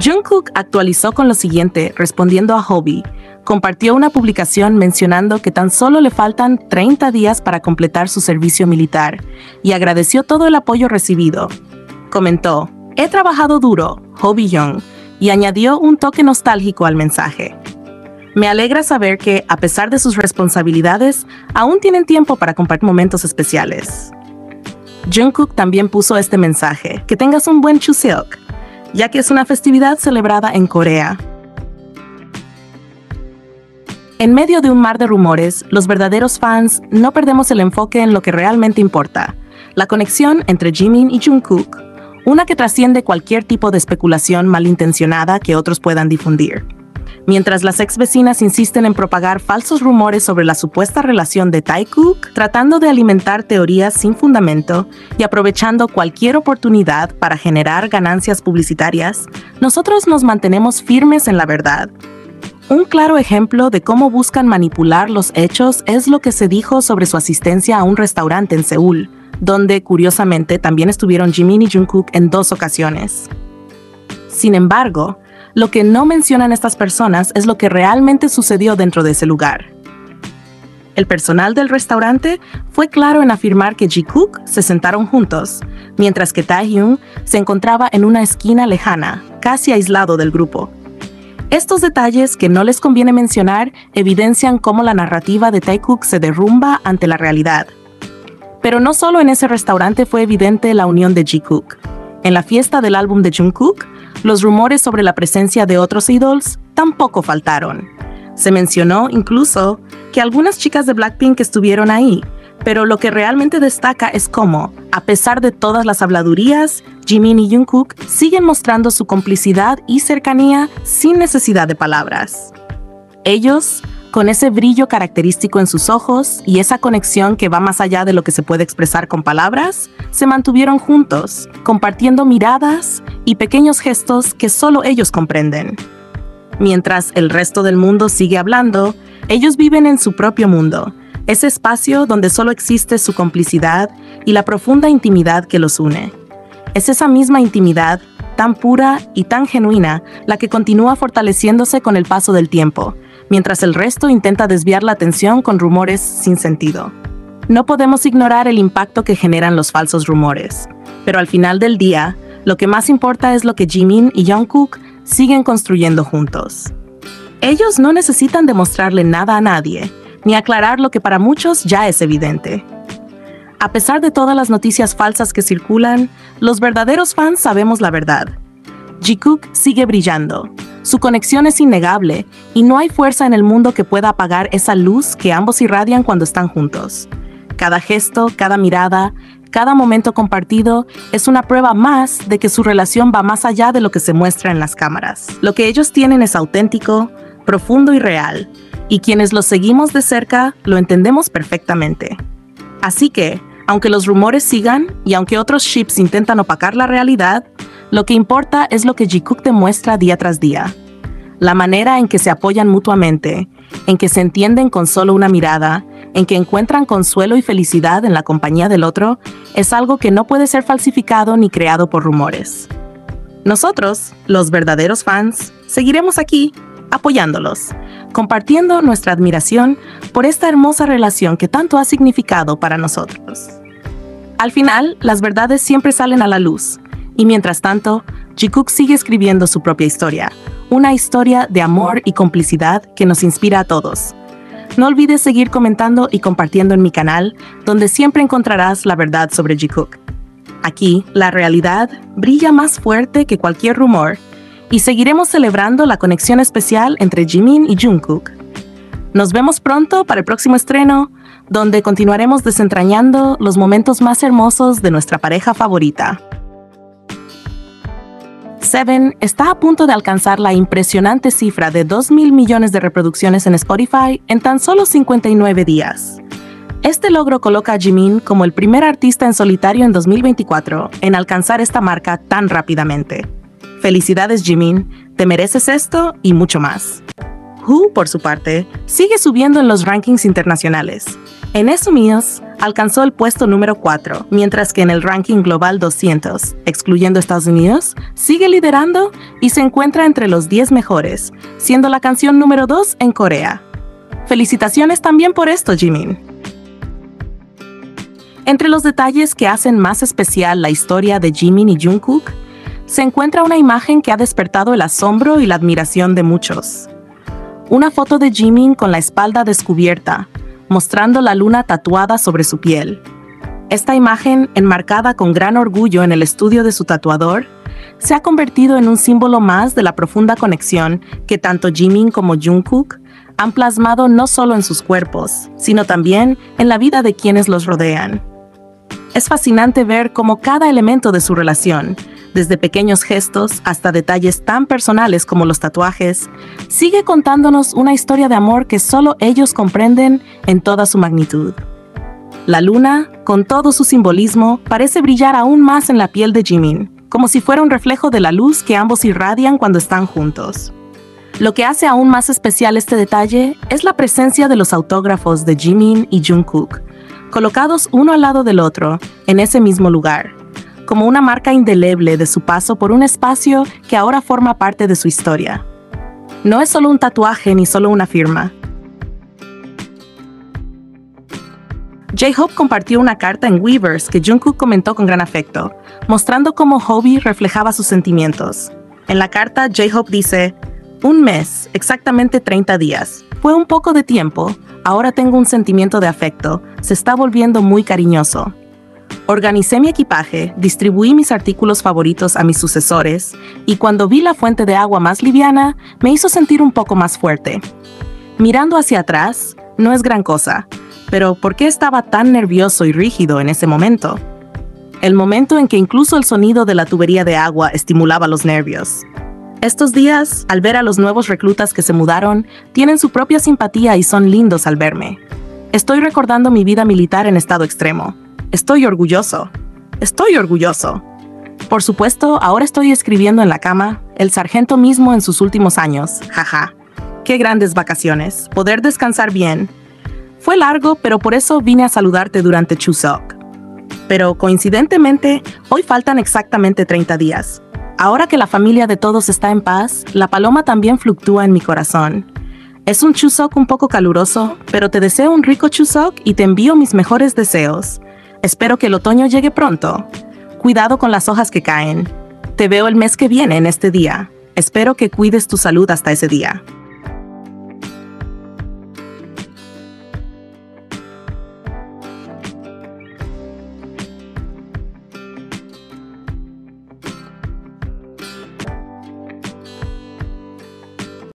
Jungkook actualizó con lo siguiente, respondiendo a Hobi. Compartió una publicación mencionando que tan solo le faltan 30 días para completar su servicio militar y agradeció todo el apoyo recibido. Comentó, he trabajado duro, Hobi Young, y añadió un toque nostálgico al mensaje. Me alegra saber que, a pesar de sus responsabilidades, aún tienen tiempo para compartir momentos especiales. Jungkook también puso este mensaje, que tengas un buen Chuseok, ya que es una festividad celebrada en Corea. En medio de un mar de rumores, los verdaderos fans no perdemos el enfoque en lo que realmente importa, la conexión entre Jimin y Jungkook, una que trasciende cualquier tipo de especulación malintencionada que otros puedan difundir. Mientras las ex vecinas insisten en propagar falsos rumores sobre la supuesta relación de Taekook, tratando de alimentar teorías sin fundamento y aprovechando cualquier oportunidad para generar ganancias publicitarias, nosotros nos mantenemos firmes en la verdad. Un claro ejemplo de cómo buscan manipular los hechos es lo que se dijo sobre su asistencia a un restaurante en Seúl, donde, curiosamente, también estuvieron Jimin y Jungkook en 2 ocasiones. Sin embargo, lo que no mencionan estas personas es lo que realmente sucedió dentro de ese lugar. El personal del restaurante fue claro en afirmar que Jikook se sentaron juntos, mientras que Taehyung se encontraba en una esquina lejana, casi aislado del grupo. Estos detalles que no les conviene mencionar evidencian cómo la narrativa de Taekook se derrumba ante la realidad. Pero no solo en ese restaurante fue evidente la unión de Jikook. En la fiesta del álbum de Jungkook, los rumores sobre la presencia de otros idols tampoco faltaron. Se mencionó incluso que algunas chicas de Blackpink estuvieron ahí, pero lo que realmente destaca es cómo, a pesar de todas las habladurías, Jimin y Jungkook siguen mostrando su complicidad y cercanía sin necesidad de palabras. Ellos, con ese brillo característico en sus ojos y esa conexión que va más allá de lo que se puede expresar con palabras, se mantuvieron juntos, compartiendo miradas y pequeños gestos que solo ellos comprenden. Mientras el resto del mundo sigue hablando, ellos viven en su propio mundo, ese espacio donde solo existe su complicidad y la profunda intimidad que los une. Es esa misma intimidad, tan pura y tan genuina, la que continúa fortaleciéndose con el paso del tiempo, mientras el resto intenta desviar la atención con rumores sin sentido. No podemos ignorar el impacto que generan los falsos rumores, pero al final del día, lo que más importa es lo que Jimin y Jungkook siguen construyendo juntos. Ellos no necesitan demostrarle nada a nadie, ni aclarar lo que para muchos ya es evidente. A pesar de todas las noticias falsas que circulan, los verdaderos fans sabemos la verdad. Jikook sigue brillando. Su conexión es innegable y no hay fuerza en el mundo que pueda apagar esa luz que ambos irradian cuando están juntos. Cada gesto, cada mirada, cada momento compartido es una prueba más de que su relación va más allá de lo que se muestra en las cámaras. Lo que ellos tienen es auténtico, profundo y real, y quienes los seguimos de cerca lo entendemos perfectamente. Así que, aunque los rumores sigan y aunque otros ships intentan opacar la realidad, lo que importa es lo que Jikook demuestra día tras día. La manera en que se apoyan mutuamente, en que se entienden con solo una mirada, en que encuentran consuelo y felicidad en la compañía del otro, es algo que no puede ser falsificado ni creado por rumores. Nosotros, los verdaderos fans, seguiremos aquí, apoyándolos, compartiendo nuestra admiración por esta hermosa relación que tanto ha significado para nosotros. Al final, las verdades siempre salen a la luz, y mientras tanto, Jikook sigue escribiendo su propia historia, una historia de amor y complicidad que nos inspira a todos. No olvides seguir comentando y compartiendo en mi canal, donde siempre encontrarás la verdad sobre Jikook. Aquí, la realidad brilla más fuerte que cualquier rumor, y seguiremos celebrando la conexión especial entre Jimin y Jungkook. Nos vemos pronto para el próximo estreno, donde continuaremos desentrañando los momentos más hermosos de nuestra pareja favorita. Seven está a punto de alcanzar la impresionante cifra de 2.000 millones de reproducciones en Spotify en tan solo 59 días. Este logro coloca a Jimin como el primer artista en solitario en 2024 en alcanzar esta marca tan rápidamente. Felicidades, Jimin, te mereces esto y mucho más. Who, por su parte, sigue subiendo en los rankings internacionales. En Unidos, alcanzó el puesto número 4, mientras que en el ranking global 200, excluyendo Estados Unidos, sigue liderando y se encuentra entre los 10 mejores, siendo la canción número 2 en Corea. Felicitaciones también por esto, Jimin. Entre los detalles que hacen más especial la historia de Jimin y Jungkook, se encuentra una imagen que ha despertado el asombro y la admiración de muchos. Una foto de Jimin con la espalda descubierta, mostrando la luna tatuada sobre su piel. Esta imagen, enmarcada con gran orgullo en el estudio de su tatuador, se ha convertido en un símbolo más de la profunda conexión que tanto Jimin como Jungkook han plasmado no solo en sus cuerpos, sino también en la vida de quienes los rodean. Es fascinante ver cómo cada elemento de su relación, desde pequeños gestos hasta detalles tan personales como los tatuajes, sigue contándonos una historia de amor que solo ellos comprenden en toda su magnitud. La luna, con todo su simbolismo, parece brillar aún más en la piel de Jimin, como si fuera un reflejo de la luz que ambos irradian cuando están juntos. Lo que hace aún más especial este detalle es la presencia de los autógrafos de Jimin y Jungkook, colocados uno al lado del otro en ese mismo lugar, como una marca indeleble de su paso por un espacio que ahora forma parte de su historia. No es solo un tatuaje ni solo una firma. J-Hope compartió una carta en Weverse que Jungkook comentó con gran afecto, mostrando cómo Hobi reflejaba sus sentimientos. En la carta, J-Hope dice: "Un mes, exactamente 30 días. Fue un poco de tiempo, ahora tengo un sentimiento de afecto, se está volviendo muy cariñoso. Organicé mi equipaje, distribuí mis artículos favoritos a mis sucesores, y cuando vi la fuente de agua más liviana, me hizo sentir un poco más fuerte. Mirando hacia atrás, no es gran cosa, pero ¿por qué estaba tan nervioso y rígido en ese momento? El momento en que incluso el sonido de la tubería de agua estimulaba los nervios. Estos días, al ver a los nuevos reclutas que se mudaron, tienen su propia simpatía y son lindos al verme. Estoy recordando mi vida militar en estado extremo. Estoy orgulloso. Estoy orgulloso. Por supuesto, ahora estoy escribiendo en la cama, el sargento mismo en sus últimos años, jaja. Qué grandes vacaciones, poder descansar bien. Fue largo, pero por eso vine a saludarte durante Chuseok. Pero coincidentemente, hoy faltan exactamente 30 días. Ahora que la familia de todos está en paz, la paloma también fluctúa en mi corazón. Es un Chuseok un poco caluroso, pero te deseo un rico Chuseok y te envío mis mejores deseos. Espero que el otoño llegue pronto. Cuidado con las hojas que caen. Te veo el mes que viene en este día. Espero que cuides tu salud hasta ese día".